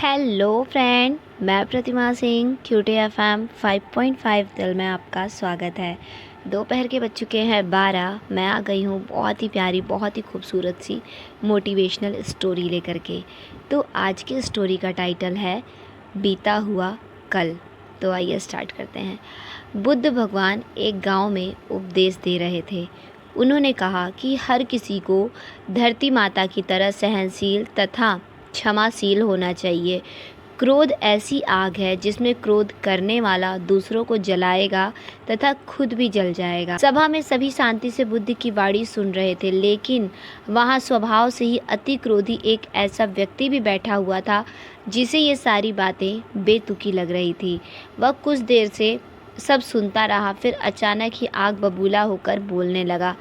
Hello friend, मैं प्रतिमा Singh cutie FM 5.5 दिल में आपका स्वागत है। दोपहर के बज चुके हैं 12। मैं आ गई हूँ बहुत ही प्यारी, बहुत ही खूबसूरत सी मोटिवेशनल स्टोरी लेकर के। तो आज की स्टोरी का टाइटल है बीता हुआ कल। तो आइए स्टार्ट करते हैं। बुद्ध भगवान एक गांव में उपदेश दे रहे थे। उन्होंने कहा कि हर किसी को धरती माता की तरह सहनशील तथा क्षमाशील होना चाहिए। क्रोध ऐसी आग है जिसमें क्रोध करने वाला दूसरों को जलाएगा तथा खुद भी जल जाएगा। सभा में सभी शांति से बुद्ध की वाणी सुन रहे थे, लेकिन वहाँ स्वभाव से ही अति क्रोधी एक ऐसा व्यक्ति भी बैठा हुआ था जिसे ये सारी बातें बेतुकी लग रही थी। वह कुछ देर से सब सुनता रहा, फिर अचानक ही आग बबूला होकर बोलने लगा।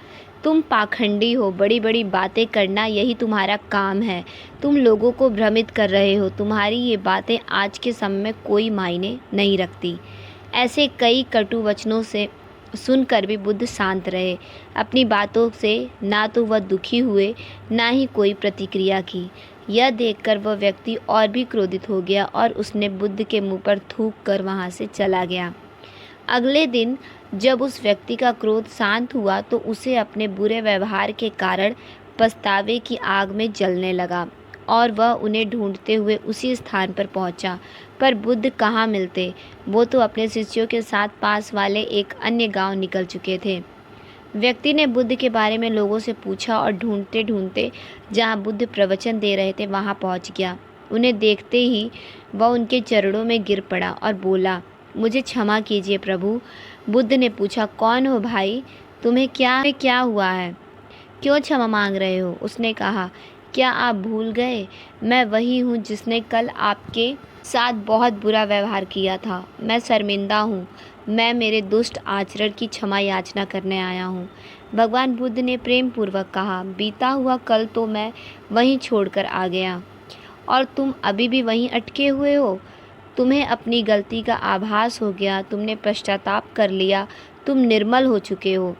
तुम पाखंडी हो, बड़ी बड़ी बातें करना यही तुम्हारा काम है। तुम लोगों को भ्रमित कर रहे हो। तुम्हारी ये बातें आज के समय में कोई मायने नहीं रखती। ऐसे कई कटु वचनों से सुनकर भी बुद्ध शांत रहे। अपनी बातों से ना तो वह दुखी हुए, ना ही कोई प्रतिक्रिया की। यह देखकर वह व्यक्ति और भी क्रोधित हो गया और उसने बुद्ध के मुंह पर थूक कर वहाँ से चला गया। अगले दिन जब उस व्यक्ति का क्रोध शांत हुआ तो उसे अपने बुरे व्यवहार के कारण पछतावे की आग में जलने लगा और वह उन्हें ढूंढते हुए उसी स्थान पर पहुंचा। पर बुद्ध कहाँ मिलते। वो तो अपने शिष्यों के साथ पास वाले एक अन्य गांव निकल चुके थे। व्यक्ति ने बुद्ध के बारे में लोगों से पूछा और ढूंढते ढूंढते जहाँ बुद्ध प्रवचन दे रहे थे वहाँ पहुँच गया। उन्हें देखते ही वह उनके चरणों में गिर पड़ा और बोला, मुझे क्षमा कीजिए प्रभु। बुद्ध ने पूछा, कौन हो भाई, तुम्हें क्या हुआ है, क्यों क्षमा मांग रहे हो? उसने कहा, क्या आप भूल गए? मैं वही हूँ जिसने कल आपके साथ बहुत बुरा व्यवहार किया था। मैं शर्मिंदा हूँ। मैं मेरे दुष्ट आचरण की क्षमा याचना करने आया हूँ। भगवान बुद्ध ने प्रेम पूर्वक कहा, बीता हुआ कल तो मैं वहीं छोड़कर आ गया और तुम अभी भी वहीं अटके हुए हो। तुम्हें अपनी गलती का आभास हो गया, तुमने पश्चाताप कर लिया, तुम निर्मल हो चुके हो।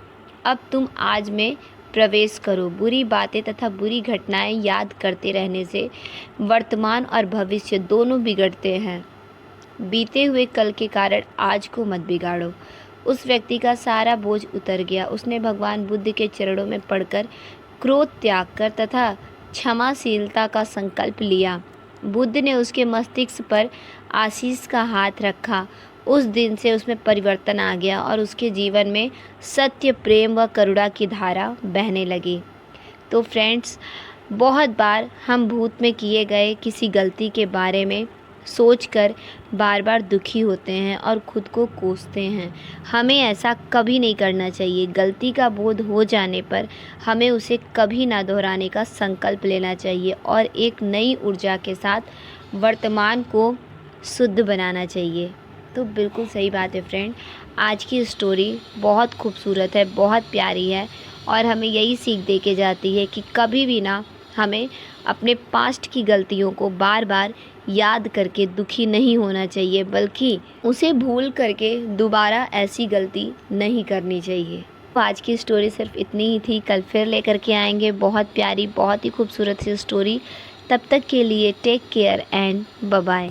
अब तुम आज में प्रवेश करो। बुरी बातें तथा बुरी घटनाएं याद करते रहने से वर्तमान और भविष्य दोनों बिगड़ते हैं। बीते हुए कल के कारण आज को मत बिगाड़ो। उस व्यक्ति का सारा बोझ उतर गया। उसने भगवान बुद्ध के चरणों में पड़कर क्रोध त्याग कर तथा क्षमाशीलता का संकल्प लिया। बुद्ध ने उसके मस्तिष्क पर आशीष का हाथ रखा। उस दिन से उसमें परिवर्तन आ गया और उसके जीवन में सत्य, प्रेम व करुणा की धारा बहने लगी। तो फ्रेंड्स, बहुत बार हम भूत में किए गए किसी गलती के बारे में सोचकर बार बार दुखी होते हैं और खुद को कोसते हैं। हमें ऐसा कभी नहीं करना चाहिए। गलती का बोध हो जाने पर हमें उसे कभी ना दोहराने का संकल्प लेना चाहिए और एक नई ऊर्जा के साथ वर्तमान को शुद्ध बनाना चाहिए। तो बिल्कुल सही बात है फ्रेंड। आज की स्टोरी बहुत खूबसूरत है, बहुत प्यारी है और हमें यही सीख दे के जाती है कि कभी भी ना हमें अपने पास्ट की गलतियों को बार बार याद करके दुखी नहीं होना चाहिए, बल्कि उसे भूल करके दोबारा ऐसी गलती नहीं करनी चाहिए। तो आज की स्टोरी सिर्फ इतनी ही थी। कल फिर लेकर के आएंगे बहुत प्यारी, बहुत ही खूबसूरत सी स्टोरी। तब तक के लिए take care and bye bye.